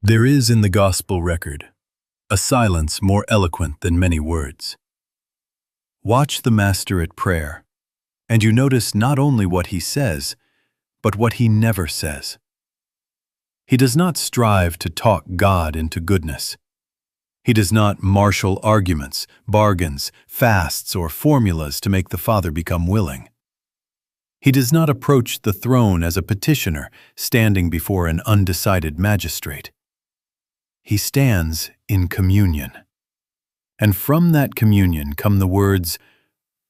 There is in the Gospel record a silence more eloquent than many words. Watch the Master at prayer, and you notice not only what he says, but what he never says. He does not strive to talk God into goodness. He does not marshal arguments, bargains, fasts, or formulas to make the Father become willing. He does not approach the throne as a petitioner standing before an undecided magistrate. He stands in communion. And from that communion come the words,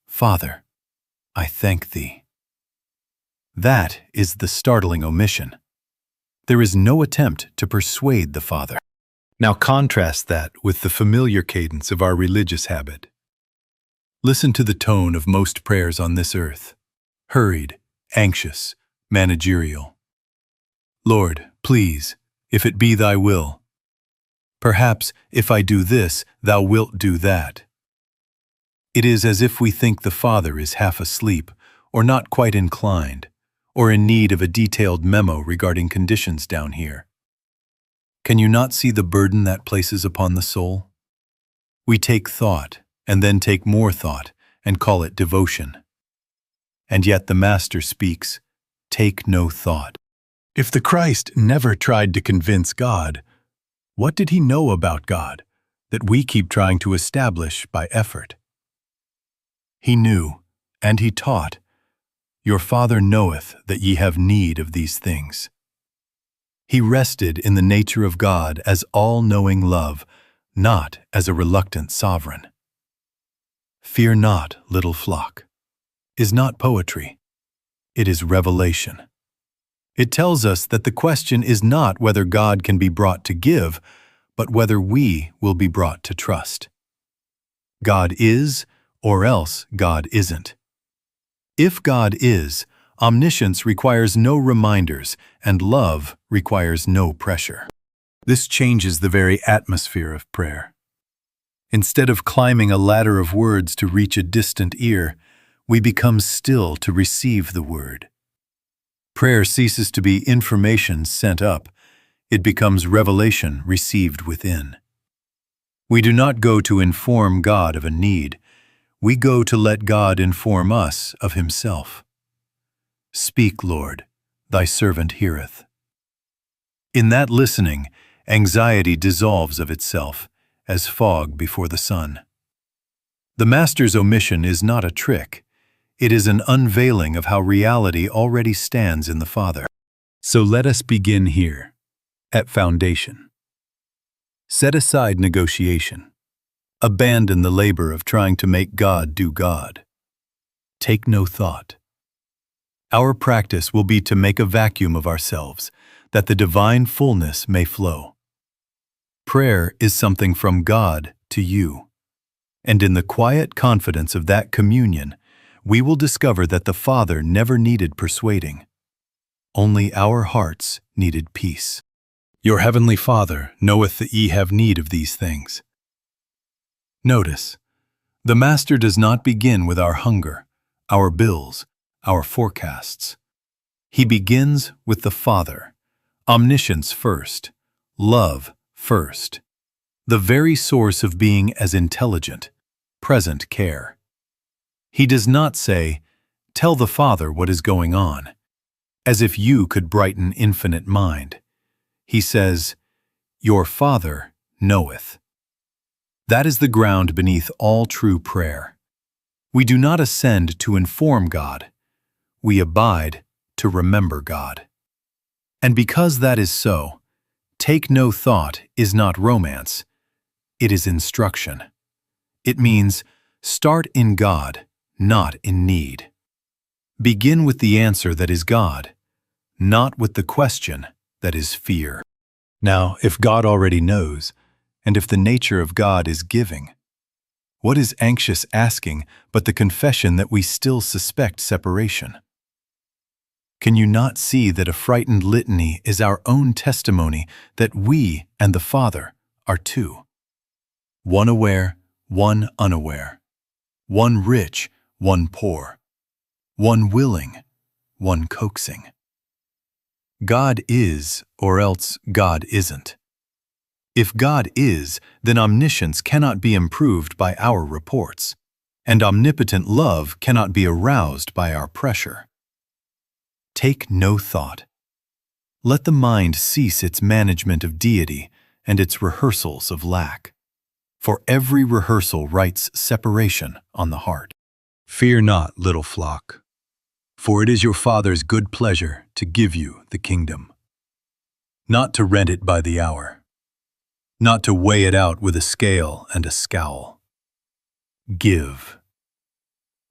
"Father, I thank thee." That is the startling omission. There is no attempt to persuade the Father. Now contrast that with the familiar cadence of our religious habit. Listen to the tone of most prayers on this earth. Hurried, anxious, managerial. Lord, please, if it be thy will. Perhaps, if I do this, thou wilt do that. It is as if we think the Father is half asleep, or not quite inclined, or in need of a detailed memo regarding conditions down here. Can you not see the burden that places upon the soul? We take thought, and then take more thought, and call it devotion. And yet the Master speaks, "Take no thought." If the Christ never tried to convince God, what did he know about God that we keep trying to establish by effort? He knew, and he taught, "Your Father knoweth that ye have need of these things." He rested in the nature of God as all-knowing love, not as a reluctant sovereign. "Fear not, little flock," is not poetry. It is revelation. It tells us that the question is not whether God can be brought to give, but whether we will be brought to trust. God is, or else God isn't. If God is, omniscience requires no reminders, and love requires no pressure. This changes the very atmosphere of prayer. Instead of climbing a ladder of words to reach a distant ear, we become still to receive the word. Prayer ceases to be information sent up. It becomes revelation received within. We do not go to inform God of a need. We go to let God inform us of himself. "Speak, Lord, thy servant heareth." In that listening, anxiety dissolves of itself, as fog before the sun. The Master's omission is not a trick. It is an unveiling of how reality already stands in the Father. So let us begin here, at foundation. Set aside negotiation. Abandon the labor of trying to make God do God. Take no thought. Our practice will be to make a vacuum of ourselves, that the divine fullness may flow. Prayer is something from God to you. And in the quiet confidence of that communion, we will discover that the Father never needed persuading. Only our hearts needed peace. Your heavenly Father knoweth that ye have need of these things. Notice, the Master does not begin with our hunger, our bills, our forecasts. He begins with the Father, omniscience first, love first, the very source of being as intelligent, present care. He does not say, "Tell the Father what is going on," as if you could brighten infinite mind. He says, "Your Father knoweth." That is the ground beneath all true prayer. We do not ascend to inform God. We abide to remember God. And because that is so, take no thought is not romance. It is instruction. It means start in God, not in need. Begin with the answer that is God, not with the question that is fear. Now, if God already knows, and if the nature of God is giving, what is anxious asking but the confession that we still suspect separation? Can you not see that a frightened litany is our own testimony that we and the Father are two? One aware, one unaware. One rich, one poor. One willing, one coaxing. God is, or else God isn't. If God is, then omniscience cannot be improved by our reports, and omnipotent love cannot be aroused by our pressure. Take no thought. Let the mind cease its management of deity and its rehearsals of lack. For every rehearsal writes separation on the heart. Fear not, little flock, for it is your Father's good pleasure to give you the kingdom. Not to rent it by the hour, not to weigh it out with a scale and a scowl. Give.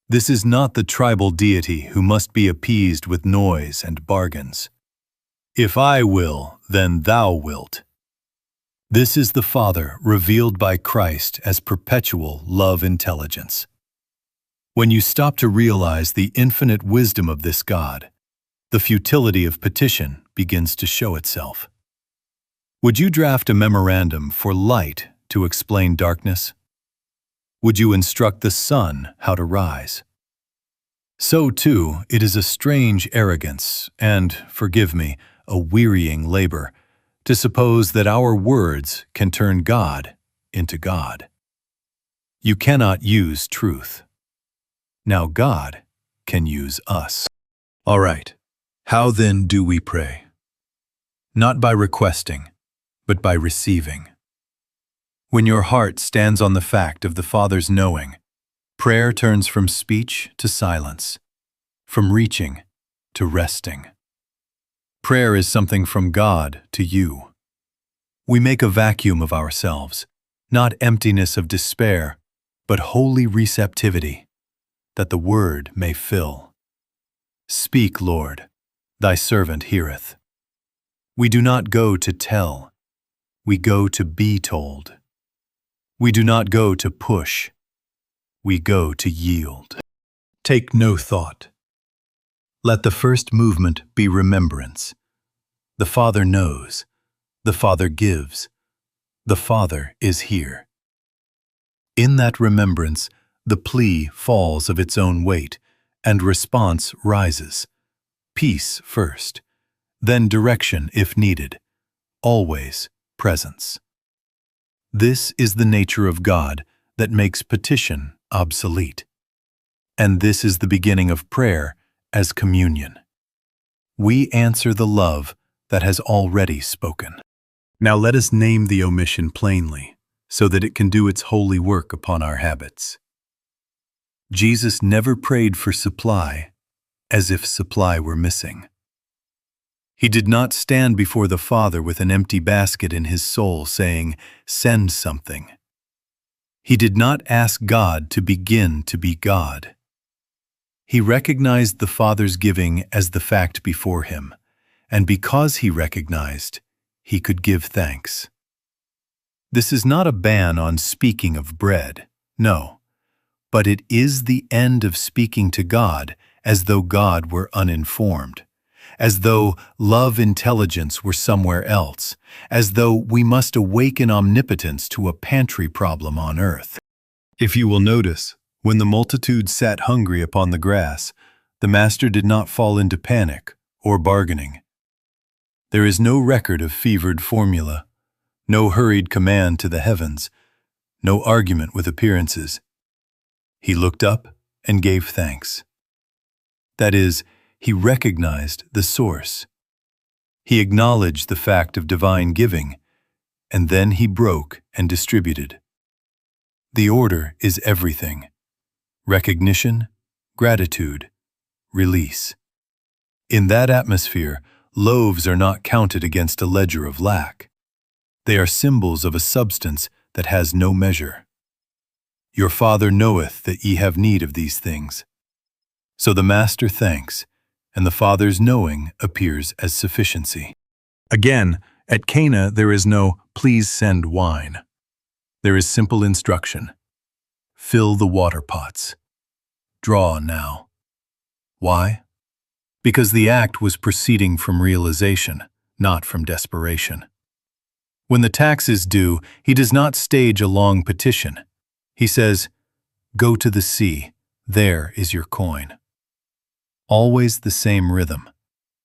This is not the tribal deity who must be appeased with noise and bargains. If I will, then thou wilt. This is the Father revealed by Christ as perpetual love intelligence. When you stop to realize the infinite wisdom of this God, the futility of petition begins to show itself. Would you draft a memorandum for light to explain darkness? Would you instruct the sun how to rise? So, too, it is a strange arrogance and, forgive me, a wearying labor to suppose that our words can turn God into God. You cannot use truth. Now God can use us. All right, how then do we pray? Not by requesting, but by receiving. When your heart stands on the fact of the Father's knowing, prayer turns from speech to silence, from reaching to resting. Prayer is something from God to you. We make a vacuum of ourselves, not emptiness of despair, but holy receptivity, that the word may fill. Speak, Lord, thy servant heareth. We do not go to tell, we go to be told. We do not go to push, we go to yield. Take no thought. Let the first movement be remembrance. The Father knows, the Father gives, the Father is here. In that remembrance, the plea falls of its own weight, and response rises. Peace first, then direction if needed, always presence. This is the nature of God that makes petition obsolete. And this is the beginning of prayer as communion. We answer the love that has already spoken. Now let us name the omission plainly, so that it can do its holy work upon our habits. Jesus never prayed for supply, as if supply were missing. He did not stand before the Father with an empty basket in his soul saying, "Send something." He did not ask God to begin to be God. He recognized the Father's giving as the fact before him, and because he recognized, he could give thanks. This is not a ban on speaking of bread, no, but it is the end of speaking to God as though God were uninformed, as though love intelligence were somewhere else, as though we must awaken omnipotence to a pantry problem on earth. If you will notice, when the multitude sat hungry upon the grass, the Master did not fall into panic or bargaining. There is no record of fevered formula, no hurried command to the heavens, no argument with appearances. He looked up and gave thanks. That is, he recognized the source. He acknowledged the fact of divine giving, and then he broke and distributed. The order is everything: recognition, gratitude, release. In that atmosphere, loaves are not counted against a ledger of lack. They are symbols of a substance that has no measure. Your Father knoweth that ye have need of these things. So the Master thanks, and the Father's knowing appears as sufficiency. Again, at Cana there is no "please send wine." There is simple instruction. Fill the water pots. Draw now. Why? Because the act was proceeding from realization, not from desperation. When the tax is due, he does not stage a long petition. He says, "Go to the sea, there is your coin." Always the same rhythm,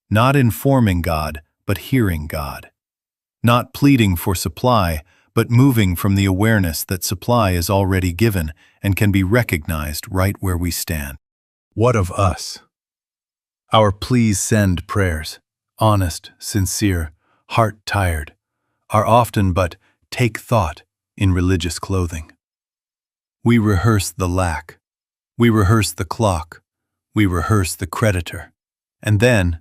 not informing God, but hearing God. not pleading for supply, but moving from the awareness that supply is already given and can be recognized right where we stand. What of us? Our please send prayers, honest, sincere, heart-tired, are often but take thought in religious clothing. We rehearse the lack, we rehearse the clock, we rehearse the creditor, and then,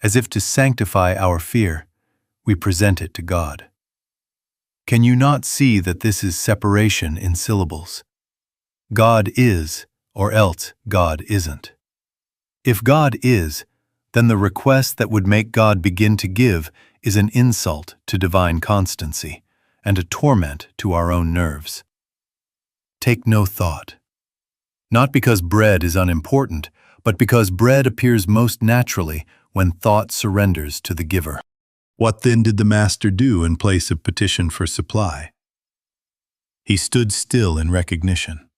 as if to sanctify our fear, we present it to God. Can you not see that this is separation in syllables? God is, or else God isn't. If God is, then the request that would make God begin to give is an insult to divine constancy and a torment to our own nerves. Take no thought. Not because bread is unimportant, but because bread appears most naturally when thought surrenders to the giver. What then did the Master do in place of petition for supply? He stood still in recognition.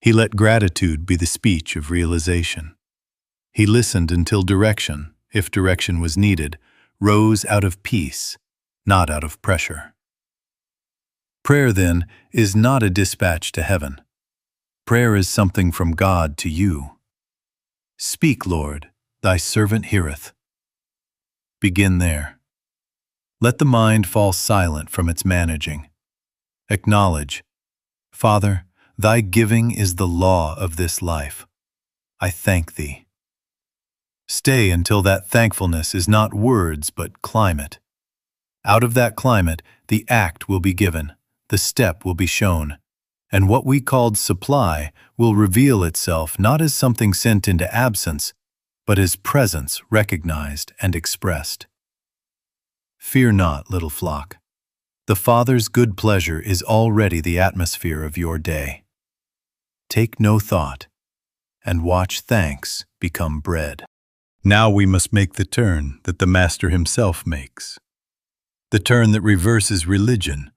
He let gratitude be the speech of realization. He listened until direction, if direction was needed, rose out of peace, not out of pressure. Prayer, then, is not a dispatch to heaven. Prayer is something from God to you. Speak, Lord, thy servant heareth. Begin there. Let the mind fall silent from its managing. Acknowledge, Father, thy giving is the law of this life. I thank thee. Stay until that thankfulness is not words but climate. Out of that climate, the act will be given, the step will be shown, and what we called supply will reveal itself not as something sent into absence, but as presence recognized and expressed. Fear not, little flock. The Father's good pleasure is already the atmosphere of your day. Take no thought, and watch thanks become bread. Now we must make the turn that the Master himself makes, the turn that reverses religion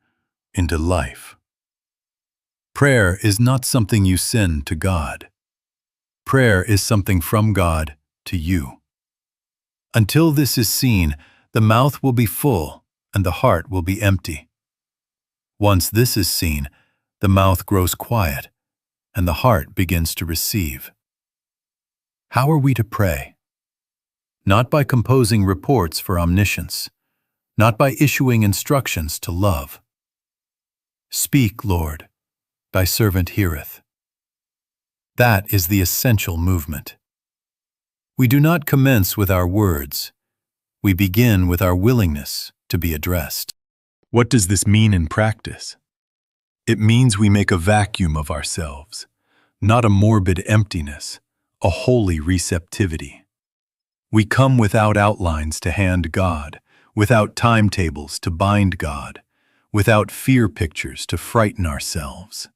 into life. Prayer is not something you send to God. Prayer is something from God to you. Until this is seen, the mouth will be full and the heart will be empty. Once this is seen, the mouth grows quiet and the heart begins to receive. How are we to pray? Not by composing reports for omniscience, not by issuing instructions to love. Speak, Lord, thy servant heareth. That is the essential movement. We do not commence with our words. We begin with our willingness to be addressed. What does this mean in practice? It means we make a vacuum of ourselves, not a morbid emptiness, a holy receptivity. We come without outlines to hand God, without timetables to bind God, without fear pictures to frighten ourselves.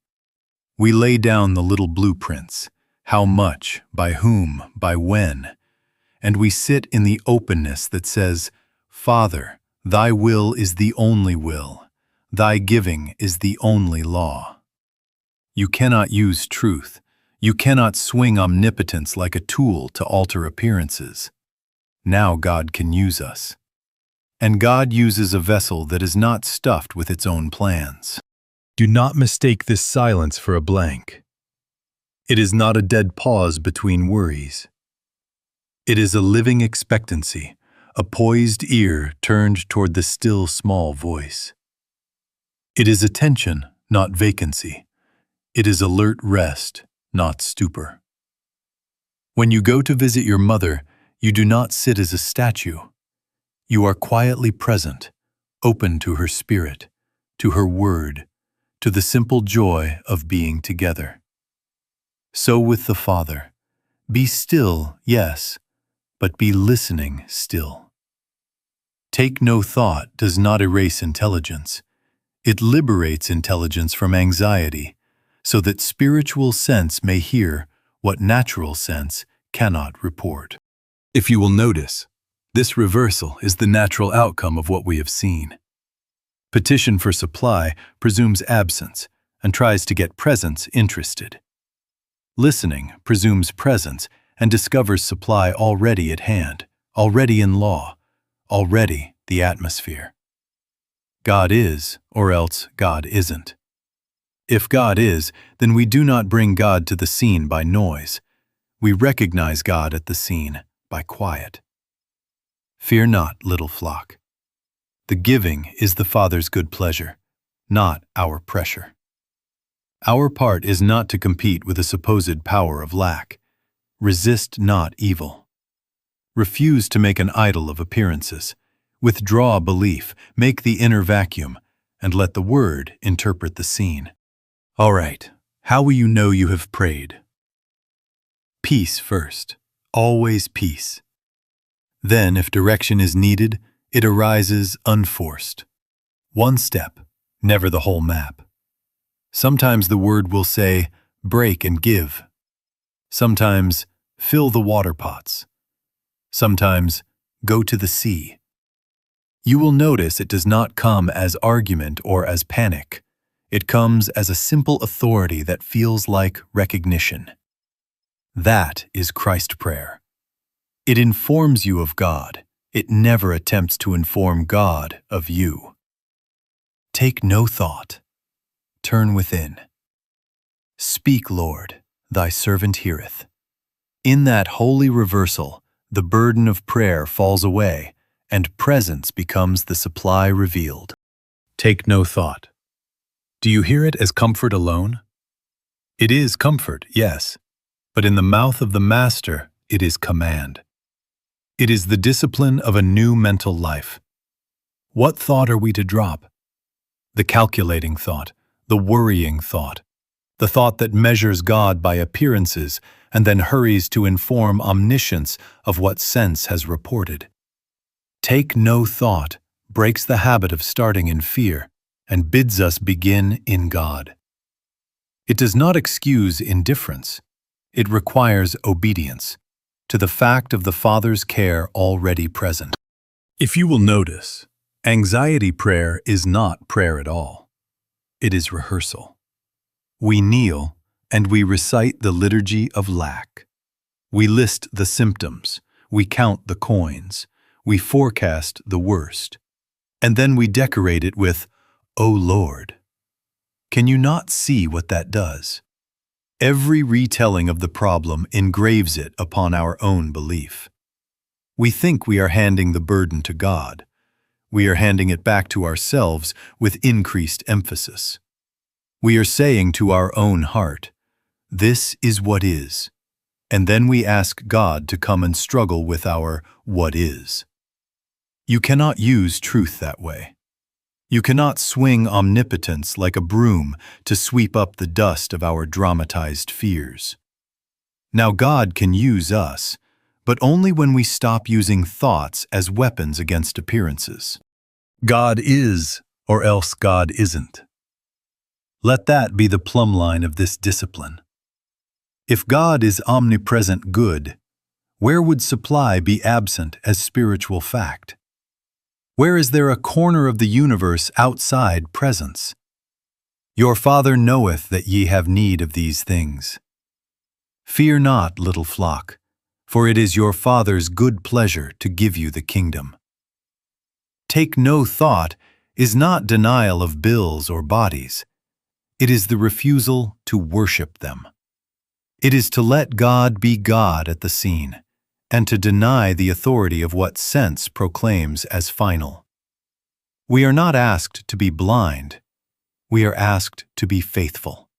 We lay down the little blueprints, how much, by whom, by when, and we sit in the openness that says, Father, thy will is the only will, thy giving is the only law. You cannot use truth, you cannot swing omnipotence like a tool to alter appearances. Now God can use us. And God uses a vessel that is not stuffed with its own plans. Do not mistake this silence for a blank. It is not a dead pause between worries. It is a living expectancy, a poised ear turned toward the still small voice. It is attention, not vacancy. It is alert rest, not stupor. When you go to visit your mother, you do not sit as a statue. You are quietly present, open to her spirit, to her word, to the simple joy of being together. So with the Father. Be still, yes, but be listening still. Take no thought does not erase intelligence. It liberates intelligence from anxiety, so that spiritual sense may hear what natural sense cannot report. If you will notice, this reversal is the natural outcome of what we have seen. Petition for supply presumes absence and tries to get presence interested. Listening presumes presence and discovers supply already at hand, already in law, already the atmosphere. God is, or else God isn't. If God is, then we do not bring God to the scene by noise. We recognize God at the scene by quiet. Fear not, little flock. The giving is the Father's good pleasure, not our pressure. Our part is not to compete with the supposed power of lack. Resist not evil. Refuse to make an idol of appearances. Withdraw belief, make the inner vacuum, and let the Word interpret the scene. All right, how will you know you have prayed? Peace first, always peace. Then, if direction is needed, it arises unforced. One step, never the whole map. Sometimes the Word will say, break and give. Sometimes, fill the water pots. Sometimes, go to the sea. You will notice it does not come as argument or as panic. It comes as a simple authority that feels like recognition. That is Christ prayer. It informs you of God. It never attempts to inform God of you. Take no thought. Turn within. Speak, Lord, thy servant heareth. In that holy reversal, the burden of prayer falls away, and presence becomes the supply revealed. Take no thought. Do you hear it as comfort alone? It is comfort, yes, but in the mouth of the Master, it is command. It is the discipline of a new mental life. What thought are we to drop? The calculating thought, the worrying thought, the thought that measures God by appearances and then hurries to inform omniscience of what sense has reported. Take no thought breaks the habit of starting in fear and bids us begin in God. It does not excuse indifference. It requires obedience to the fact of the Father's care already present. If you will notice, anxiety prayer is not prayer at all. It is rehearsal. We kneel and we recite the liturgy of lack. We list the symptoms, we count the coins, we forecast the worst, and then we decorate it with, "O Lord." Can you not see what that does? Every retelling of the problem engraves it upon our own belief. We think we are handing the burden to God. We are handing it back to ourselves with increased emphasis. We are saying to our own heart, "This is what is," and then we ask God to come and struggle with our what is. You cannot use truth that way. You cannot swing omnipotence like a broom to sweep up the dust of our dramatized fears. Now God can use us, but only when we stop using thoughts as weapons against appearances. God is, or else God isn't. Let that be the plumb line of this discipline. If God is omnipresent good, where would supply be absent as spiritual fact? Where is there a corner of the universe outside presence? Your Father knoweth that ye have need of these things. Fear not, little flock, for it is your Father's good pleasure to give you the kingdom. Take no thought is not denial of bills or bodies. It is the refusal to worship them. It is to let God be God at the scene, and to deny the authority of what sense proclaims as final. We are not asked to be blind. We are asked to be faithful,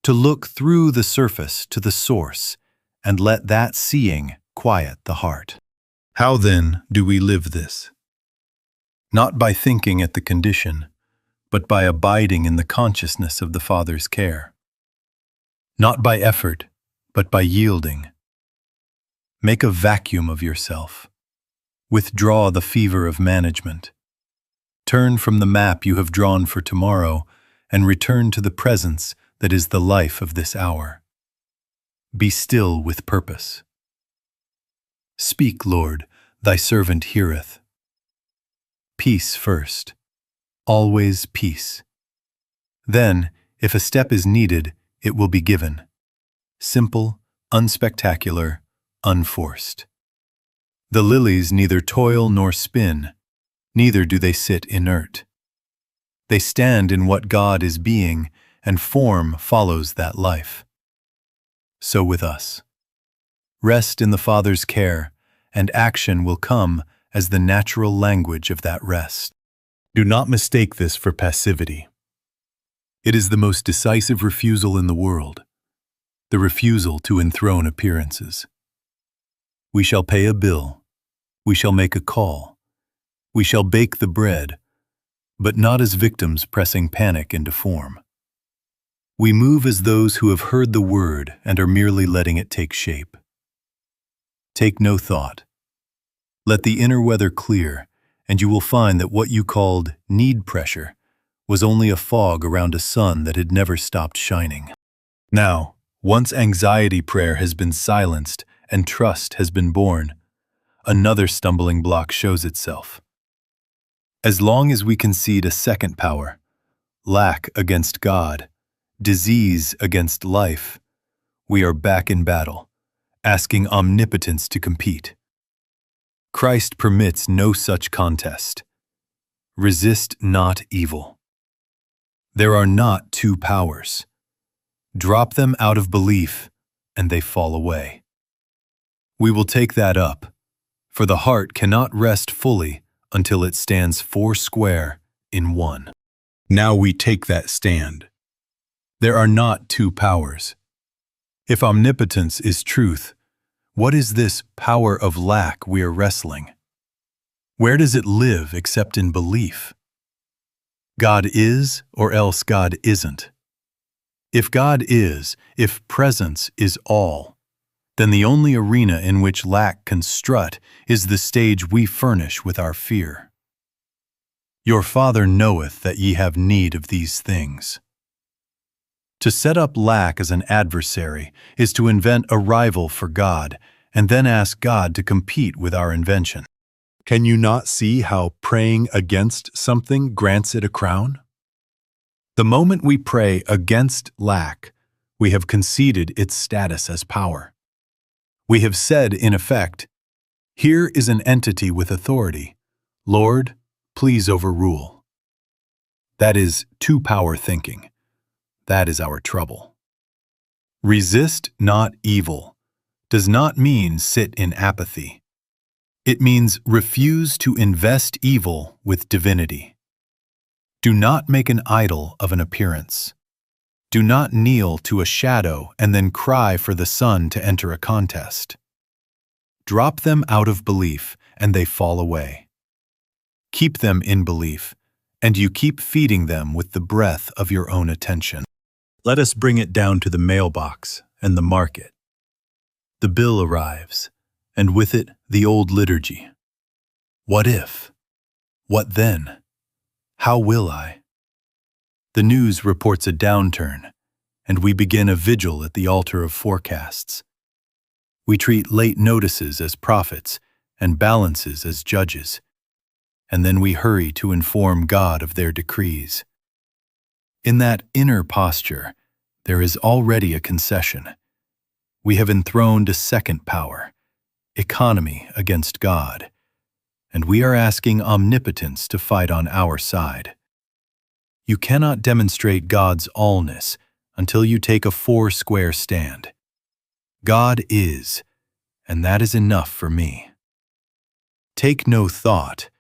to look through the surface to the source, and let that seeing quiet the heart. How then do we live this? Not by thinking at the condition, but by abiding in the consciousness of the Father's care. Not by effort, but by yielding. Make a vacuum of yourself. Withdraw the fever of management. Turn from the map you have drawn for tomorrow and return to the presence that is the life of this hour. Be still with purpose. Speak, Lord, thy servant heareth. Peace first. Always peace. Then, if a step is needed, it will be given. Simple, unspectacular, unforced. The lilies neither toil nor spin, neither do they sit inert. They stand in what God is being, and form follows that life. So with us. Rest in the Father's care, and action will come as the natural language of that rest. Do not mistake this for passivity. It is the most decisive refusal in the world, the refusal to enthrone appearances. We shall pay a bill, we shall make a call, we shall bake the bread, but not as victims pressing panic into form. We move as those who have heard the word and are merely letting it take shape. Take no thought. Let the inner weather clear, and you will find that what you called need pressure was only a fog around a sun that had never stopped shining. Now, once anxiety prayer has been silenced and trust has been born, another stumbling block shows itself. As long as we concede a second power, lack against God, disease against life, we are back in battle, asking omnipotence to compete. Christ permits no such contest. Resist not evil. There are not two powers. Drop them out of belief, and they fall away. We will take that up, for the heart cannot rest fully until it stands foursquare in one. Now we take that stand. There are not two powers. If omnipotence is truth, what is this power of lack we are wrestling? Where does it live except in belief? God is, or else God isn't. If God is, if presence is all, then the only arena in which lack can strut is the stage we furnish with our fear. Your Father knoweth that ye have need of these things. To set up lack as an adversary is to invent a rival for God and then ask God to compete with our invention. Can you not see how praying against something grants it a crown? The moment we pray against lack, we have conceded its status as power. We have said, in effect, here is an entity with authority. Lord, please overrule. That is two-power thinking. That is our trouble. Resist not evil does not mean sit in apathy. It means refuse to invest evil with divinity. Do not make an idol of an appearance. Do not kneel to a shadow and then cry for the sun to enter a contest. Drop them out of belief, and they fall away. Keep them in belief, and you keep feeding them with the breath of your own attention. Let us bring it down to the mailbox and the market. The bill arrives, and with it the old liturgy. What if? What then? How will I? The news reports a downturn, and we begin a vigil at the altar of forecasts. We treat late notices as prophets and balances as judges, and then we hurry to inform God of their decrees. In that inner posture, there is already a concession. We have enthroned a second power, economy against God, and we are asking omnipotence to fight on our side. You cannot demonstrate God's allness until you take a foursquare stand. God is, and that is enough for me. Take no thought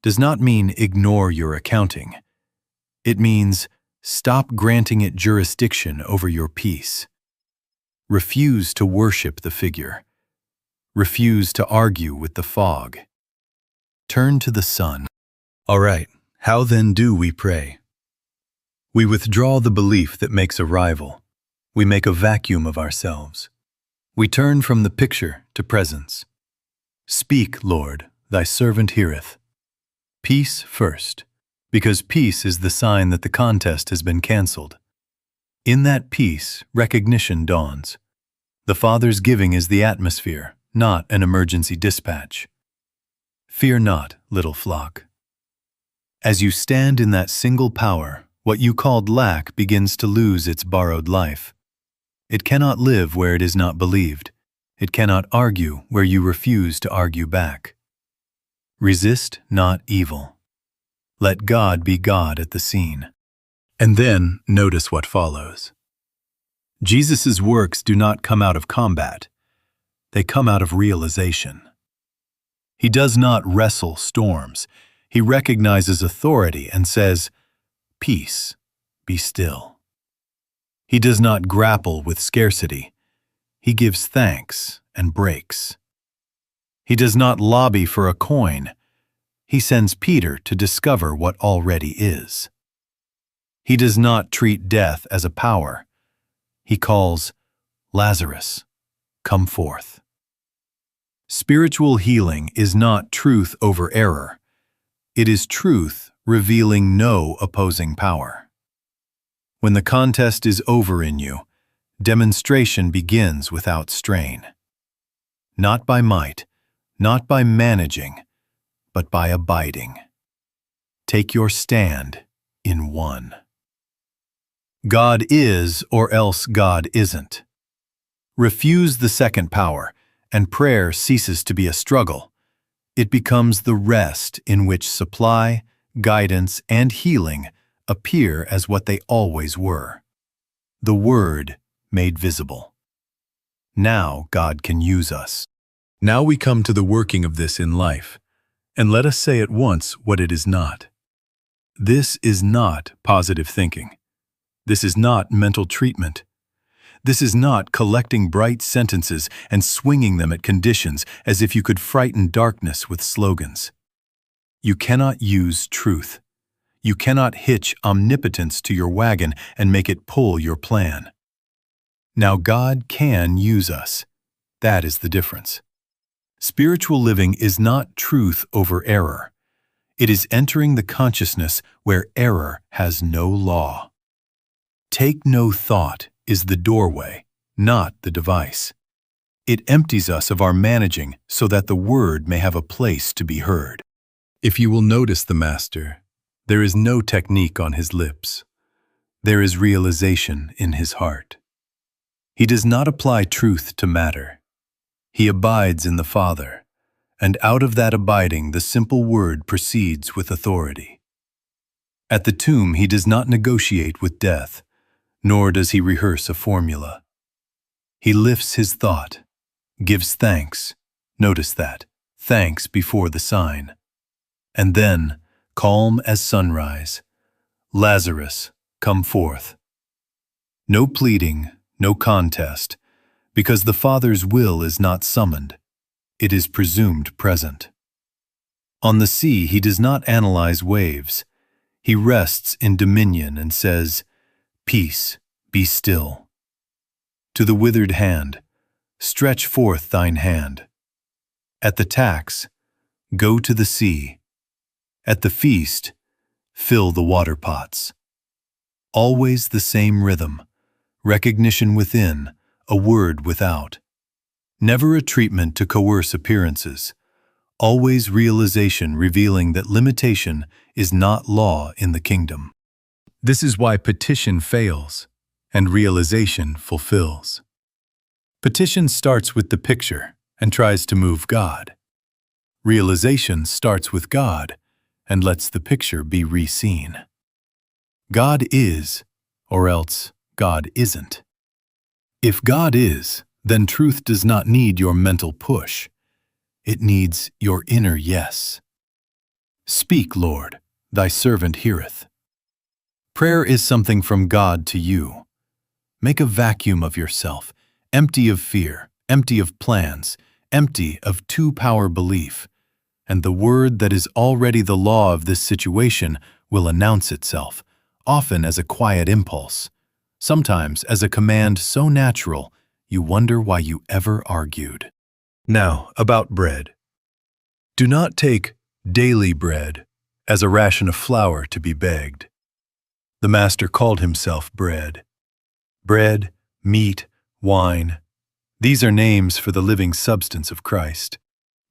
does not mean ignore your accounting. It means stop granting it jurisdiction over your peace. Refuse to worship the figure. Refuse to argue with the fog. Turn to the sun. All right, how then do we pray? We withdraw the belief that makes a rival. We make a vacuum of ourselves. We turn from the picture to presence. Speak, Lord, thy servant heareth. Peace first, because peace is the sign that the contest has been canceled. In that peace, recognition dawns. The Father's giving is the atmosphere, not an emergency dispatch. Fear not, little flock. As you stand in that single power, what you called lack begins to lose its borrowed life. It cannot live where it is not believed. It cannot argue where you refuse to argue back. Resist not evil. Let God be God at the scene. And then notice what follows. Jesus' works do not come out of combat. They come out of realization. He does not wrestle storms. He recognizes authority and says, "Peace, be still." He does not grapple with scarcity. He gives thanks and breaks. He does not lobby for a coin. He sends Peter to discover what already is. He does not treat death as a power. He calls, "Lazarus, come forth." Spiritual healing is not truth over error. It is truth revealing no opposing power. When the contest is over in you, demonstration begins without strain. Not by might, not by managing, but by abiding. Take your stand in one. God is, or else God isn't. Refuse the second power, and prayer ceases to be a struggle. It becomes the rest in which supply, guidance, and healing appear as what they always were. The Word made visible. Now God can use us. Now we come to the working of this in life, and let us say at once what it is not. This is not positive thinking. This is not mental treatment. This is not collecting bright sentences and swinging them at conditions as if you could frighten darkness with slogans. You cannot use truth. You cannot hitch omnipotence to your wagon and make it pull your plan. Now God can use us. That is the difference. Spiritual living is not truth over error. It is entering the consciousness where error has no law. Take no thought is the doorway, not the device. It empties us of our managing so that the Word may have a place to be heard. If you will notice the Master, there is no technique on his lips. There is realization in his heart. He does not apply truth to matter. He abides in the Father, and out of that abiding the simple Word proceeds with authority. At the tomb he does not negotiate with death, nor does he rehearse a formula. He lifts his thought, gives thanks, notice that, thanks before the sign, and then, calm as sunrise, "Lazarus, come forth." No pleading, no contest, because the Father's will is not summoned, it is presumed present. On the sea he does not analyze waves. He rests in dominion and says, "Peace, be still." To the withered hand, "Stretch forth thine hand." At the tax, "Go to the sea." At the feast, "Fill the water pots." Always the same rhythm, recognition within, a word without. Never a treatment to coerce appearances. Always realization revealing that limitation is not law in the kingdom. This is why petition fails, and realization fulfills. Petition starts with the picture and tries to move God. Realization starts with God and lets the picture be re-seen. God is, or else God isn't. If God is, then truth does not need your mental push. It needs your inner yes. Speak, Lord, thy servant heareth. Prayer is something from God to you. Make a vacuum of yourself, empty of fear, empty of plans, empty of two-power belief, and the word that is already the law of this situation will announce itself, often as a quiet impulse, sometimes as a command so natural you wonder why you ever argued. Now, about bread. Do not take daily bread as a ration of flour to be begged. The Master called himself bread. Bread, meat, wine, these are names for the living substance of Christ,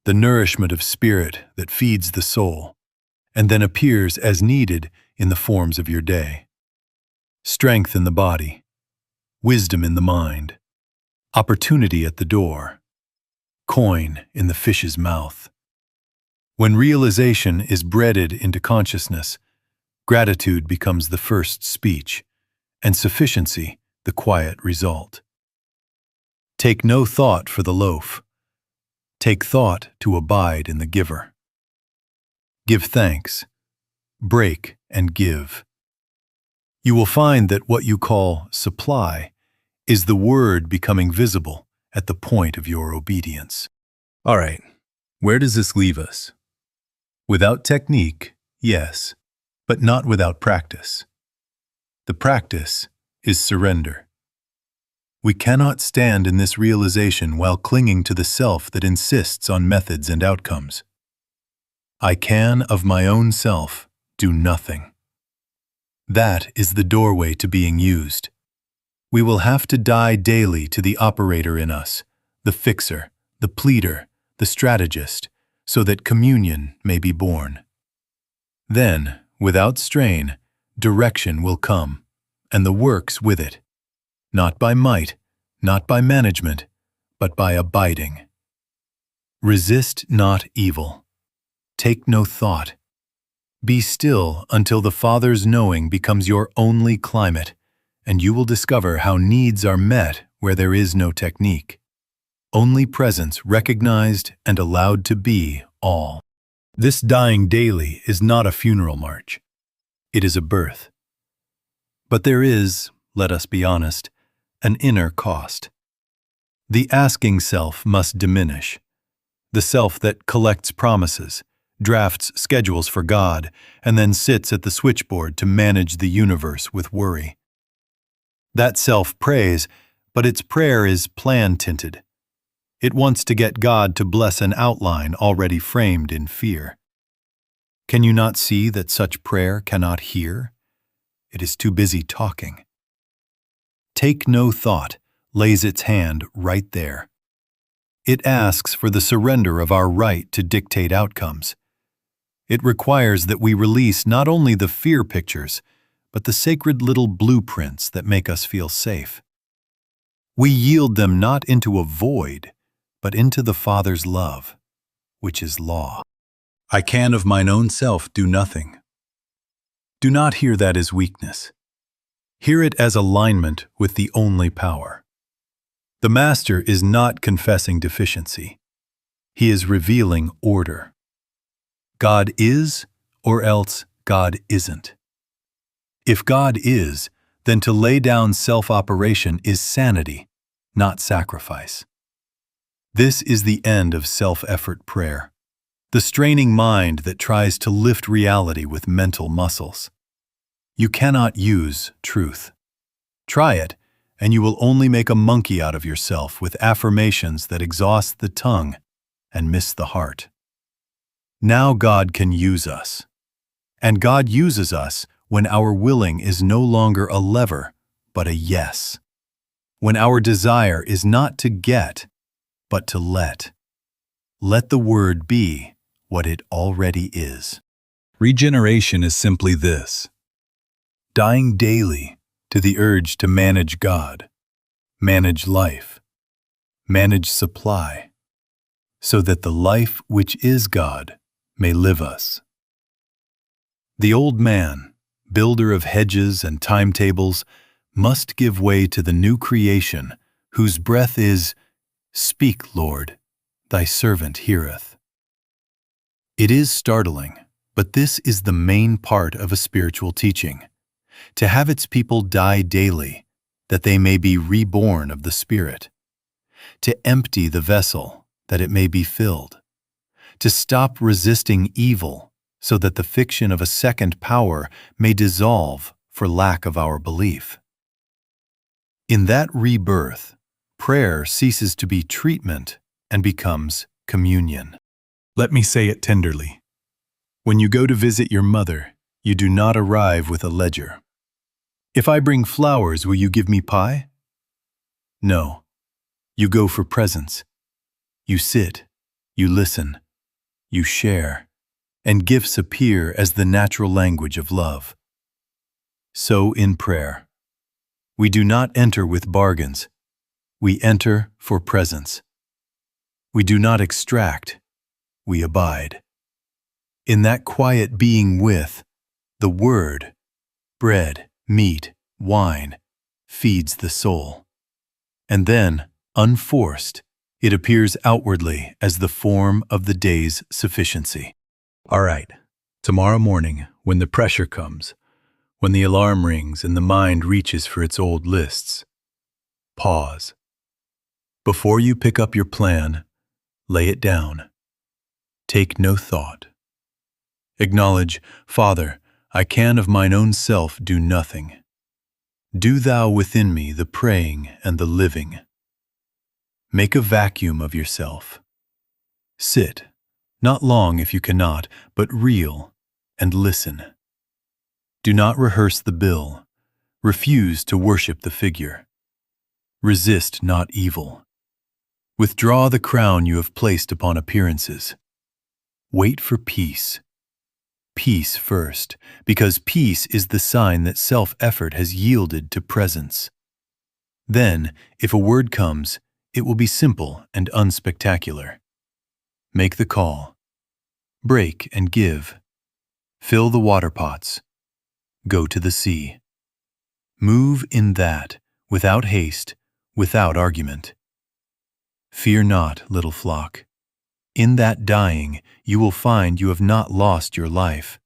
the nourishment of spirit that feeds the soul, and then appears as needed in the forms of your day. Strength in the body, wisdom in the mind, opportunity at the door, coin in the fish's mouth. When realization is breaded into consciousness, gratitude becomes the first speech, and sufficiency the quiet result. Take no thought for the loaf. Take thought to abide in the giver. Give thanks. Break and give. You will find that what you call supply is the word becoming visible at the point of your obedience. All right, where does this leave us? Without technique, yes, but not without practice. The practice is surrender. We cannot stand in this realization while clinging to the self that insists on methods and outcomes. I can, of my own self, do nothing. That is the doorway to being used. We will have to die daily to the operator in us, the fixer, the pleader, the strategist, so that communion may be born. Then, without strain, direction will come, and the works with it, not by might, not by management, but by abiding. Resist not evil. Take no thought. Be still until the Father's knowing becomes your only climate, and you will discover how needs are met where there is no technique. Only presence recognized and allowed to be all. This dying daily is not a funeral march. It is a birth. But there is, let us be honest, an inner cost. The asking self must diminish. The self that collects promises, drafts schedules for God, and then sits at the switchboard to manage the universe with worry. That self prays, but its prayer is plan-tinted. It wants to get God to bless an outline already framed in fear. Can you not see that such prayer cannot hear? It is too busy talking. Take no thought lays its hand right there. It asks for the surrender of our right to dictate outcomes. It requires that we release not only the fear pictures, but the sacred little blueprints that make us feel safe. We yield them not into a void, but into the Father's love, which is law. I can of mine own self do nothing. Do not hear that as weakness. Hear it as alignment with the only power. The Master is not confessing deficiency. He is revealing order. God is, or else God isn't. If God is, then to lay down self-operation is sanity, not sacrifice. This is the end of self-effort prayer, the straining mind that tries to lift reality with mental muscles. You cannot use truth. Try it, and you will only make a monkey out of yourself with affirmations that exhaust the tongue and miss the heart. Now God can use us. And God uses us when our willing is no longer a lever, but a yes. When our desire is not to get, but to let. Let the word be what it already is. Regeneration is simply this: dying daily to the urge to manage God, manage life, manage supply, so that the life which is God may live us. The old man, builder of hedges and timetables, must give way to the new creation, whose breath is, "Speak, Lord, thy servant heareth." It is startling, but this is the main part of a spiritual teaching, to have its people die daily, that they may be reborn of the Spirit, to empty the vessel, that it may be filled, to stop resisting evil, so that the fiction of a second power may dissolve for lack of our belief. In that rebirth, prayer ceases to be treatment and becomes communion. Let me say it tenderly. When you go to visit your mother, you do not arrive with a ledger. If I bring flowers, will you give me pie? No. You go for presents. You sit, you listen, you share, and gifts appear as the natural language of love. So in prayer. We do not enter with bargains. We enter for presence. We do not extract. We abide. in that quiet being with the Word, bread, meat, wine, feeds the soul. And then, unforced, it appears outwardly as the form of the day's sufficiency. All right, tomorrow morning, when the pressure comes, when the alarm rings and the mind reaches for its old lists, pause. Before you pick up your plan, lay it down. Take no thought. Acknowledge, Father, I can of mine own self do nothing. Do thou within me the praying and the living. Make a vacuum of yourself. Sit, not long if you cannot, but reel, and listen. Do not rehearse the bill. Refuse to worship the figure. Resist not evil. Withdraw the crown you have placed upon appearances. Wait for peace. Peace first, because peace is the sign that self-effort has yielded to presence. Then, if a word comes, it will be simple and unspectacular. Make the call. Break and give. Fill the water pots. Go to the sea. Move in that, without haste, without argument. Fear not, little flock. In that dying, you will find you have not lost your life.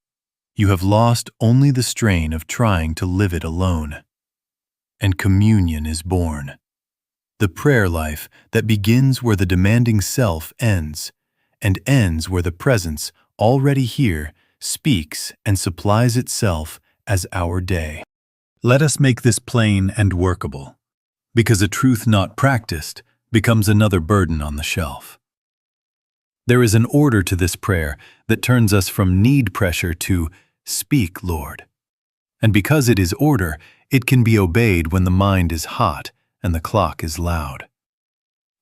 You have lost only the strain of trying to live it alone. And communion is born. The prayer life that begins where the demanding self ends, and ends where the presence, already here, speaks and supplies itself as our day. Let us make this plain and workable, because a truth not practiced becomes another burden on the shelf. There is an order to this prayer that turns us from need pressure to speak, Lord. And because it is order, it can be obeyed when the mind is hot and the clock is loud.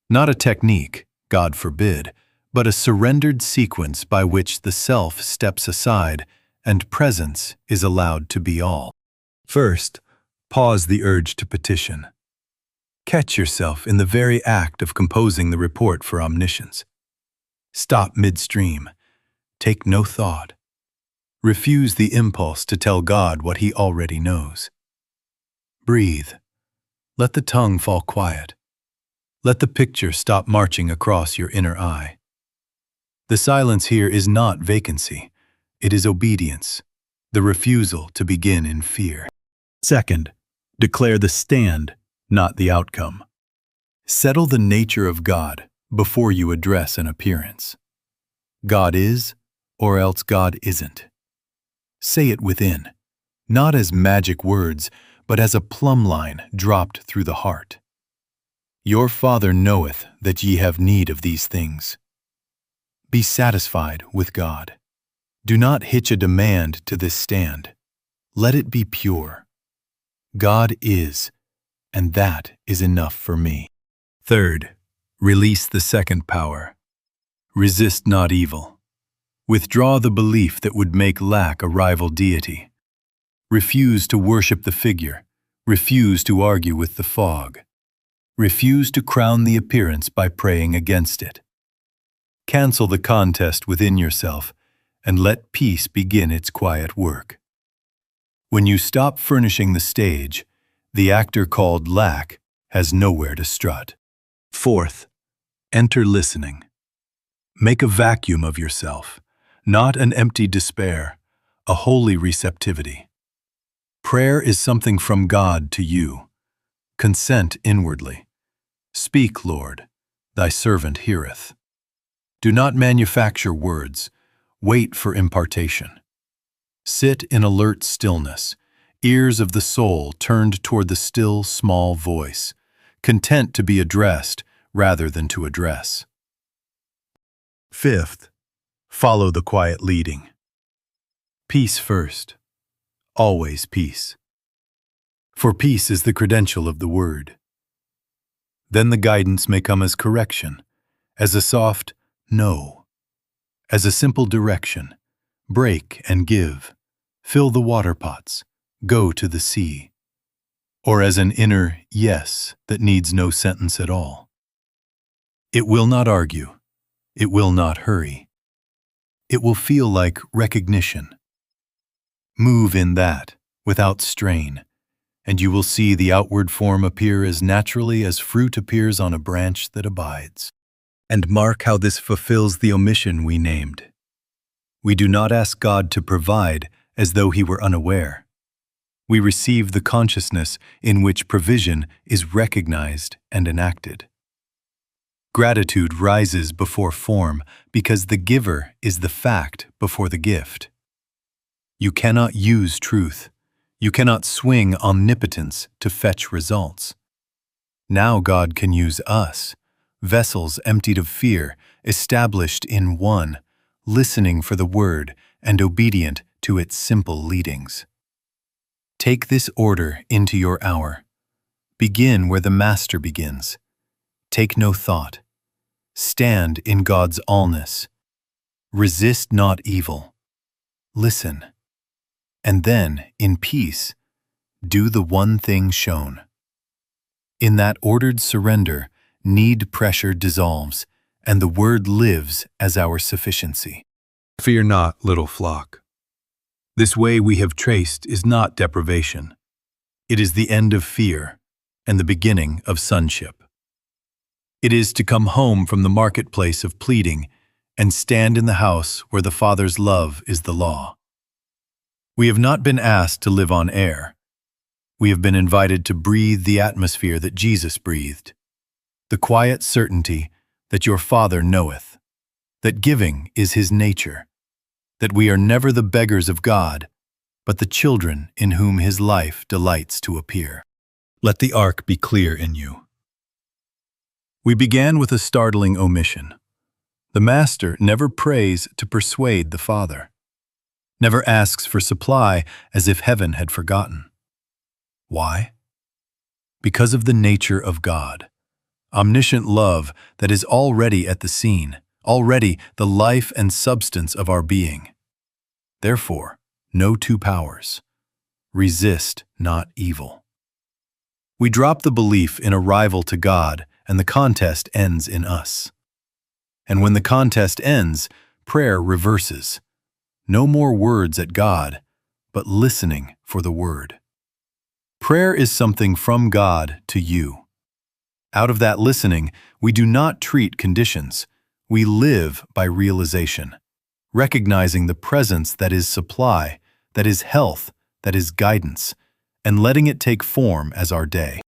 Not a technique, God forbid, but a surrendered sequence by which the self steps aside and presence is allowed to be all. First, pause the urge to petition. Catch yourself in the very act of composing the report for omniscience. Stop midstream. Take no thought. Refuse the impulse to tell God what He already knows. Breathe. Let the tongue fall quiet. Let the picture stop marching across your inner eye. The silence here is not vacancy. It is obedience, the refusal to begin in fear. Second, declare the stand, not the outcome. Settle the nature of God before you address an appearance. God is, or else God isn't. Say it within, not as magic words, but as a plumb line dropped through the heart. Your Father knoweth that ye have need of these things. Be satisfied with God. Do not hitch a demand to this stand. Let it be pure. God is, and that is enough for me. Third, release the second power. Resist not evil. Withdraw the belief that would make lack a rival deity. Refuse to worship the figure. Refuse to argue with the fog. Refuse to crown the appearance by praying against it. Cancel the contest within yourself and let peace begin its quiet work. When you stop furnishing the stage, the actor called lack has nowhere to strut. Fourth, enter listening. Make a vacuum of yourself, not an empty despair, a holy receptivity. Prayer is something from God to you. Consent inwardly. Speak, Lord, thy servant heareth. Do not manufacture words. Wait for impartation. Sit in alert stillness, ears of the soul turned toward the still, small voice, content to be addressed rather than to address. Fifth, follow the quiet leading. Peace first. Always peace. For peace is the credential of the word. Then the guidance may come as correction, as a soft no, as a simple direction. Break and give. Fill the water pots. Go to the sea. Or as an inner yes that needs no sentence at all. It will not argue. It will not hurry. it will feel like recognition. Move in that, without strain, and you will see the outward form appear as naturally as fruit appears on a branch that abides. And mark how this fulfills the omission we named. We do not ask God to provide as though He were unaware. We receive the consciousness in which provision is recognized and enacted. Gratitude rises before form because the giver is the fact before the gift. You cannot use truth. You cannot swing omnipotence to fetch results. Now God can use us, vessels emptied of fear, established in one, listening for the word and obedient to its simple leadings. Take this order into your hour. Begin where the Master begins. Take no thought. Stand in God's allness. Resist not evil. Listen. And then, in peace, do the one thing shown. In that ordered surrender, need pressure dissolves, and the word lives as our sufficiency. Fear not, little flock. This way we have traced is not deprivation. It is the end of fear and the beginning of sonship. It is to come home from the marketplace of pleading and stand in the house where the Father's love is the law. We have not been asked to live on air. We have been invited to breathe the atmosphere that Jesus breathed, the quiet certainty that your Father knoweth, that giving is His nature, that we are never the beggars of God, but the children in whom His life delights to appear. Let the arc be clear in you. We began with a startling omission. The Master never prays to persuade the Father, never asks for supply as if heaven had forgotten. Why? Because of the nature of God, omniscient love that is already at the scene, already the life and substance of our being. Therefore, no two powers. Resist not evil. We drop the belief in a rival to God, and the contest ends in us. And when the contest ends, prayer reverses. No more words at God, but listening for the word. Prayer is something from God to you. Out of that listening, we do not treat conditions. We live by realization, recognizing the presence that is supply, that is health, that is guidance, and letting it take form as our day.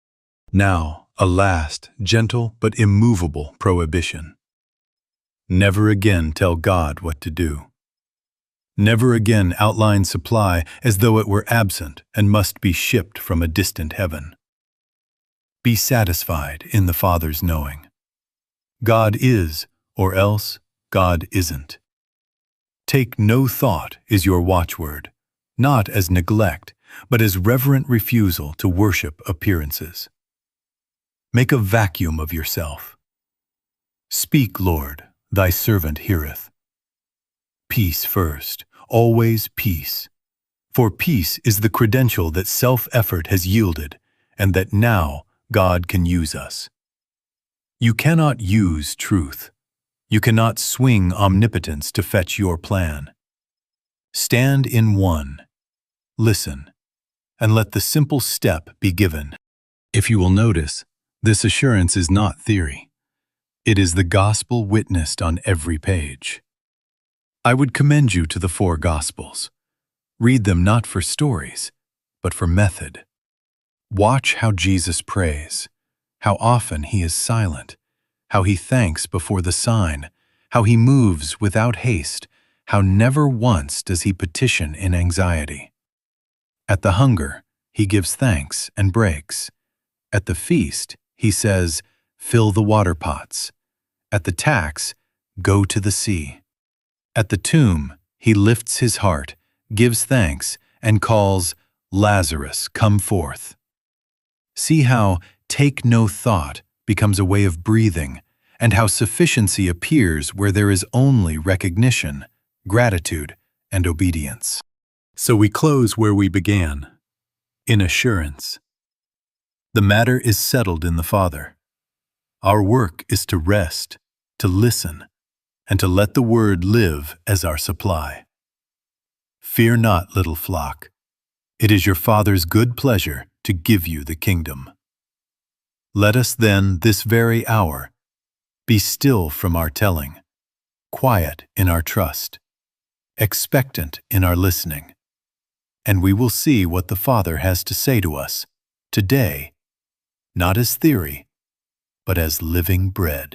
Now, a last, gentle but immovable prohibition. Never again tell God what to do. Never again outline supply as though it were absent and must be shipped from a distant heaven. Be satisfied in the Father's knowing. God is, or else God isn't. Take no thought is your watchword, not as neglect, but as reverent refusal to worship appearances. Make a vacuum of yourself. Speak, Lord, thy servant heareth. Peace first, always peace. For peace is the credential that self-effort has yielded, and that now God can use us. You cannot use truth. You cannot swing omnipotence to fetch your plan. Stand in one. Listen, and let the simple step be given. If you will notice, this assurance is not theory. It is the gospel witnessed on every page. I would commend you to the 4 Gospels. Read them not for stories, but for method. Watch how Jesus prays, how often He is silent, how He thanks before the sign, how He moves without haste, how never once does He petition in anxiety. At the hunger, He gives thanks and breaks. At the feast, He says, "Fill the water pots." At the tax, "Go to the sea." At the tomb, He lifts His heart, gives thanks, and calls, "Lazarus, come forth." See how "take no thought" becomes a way of breathing, and how sufficiency appears where there is only recognition, gratitude, and obedience. So we close where we began, in assurance. The matter is settled in the Father. Our work is to rest, to listen, and to let the Word live as our supply. Fear not, little flock. It is your Father's good pleasure to give you the kingdom. Let us then, this very hour, be still from our telling, quiet in our trust, expectant in our listening, and we will see what the Father has to say to us today, not as theory, but as living bread.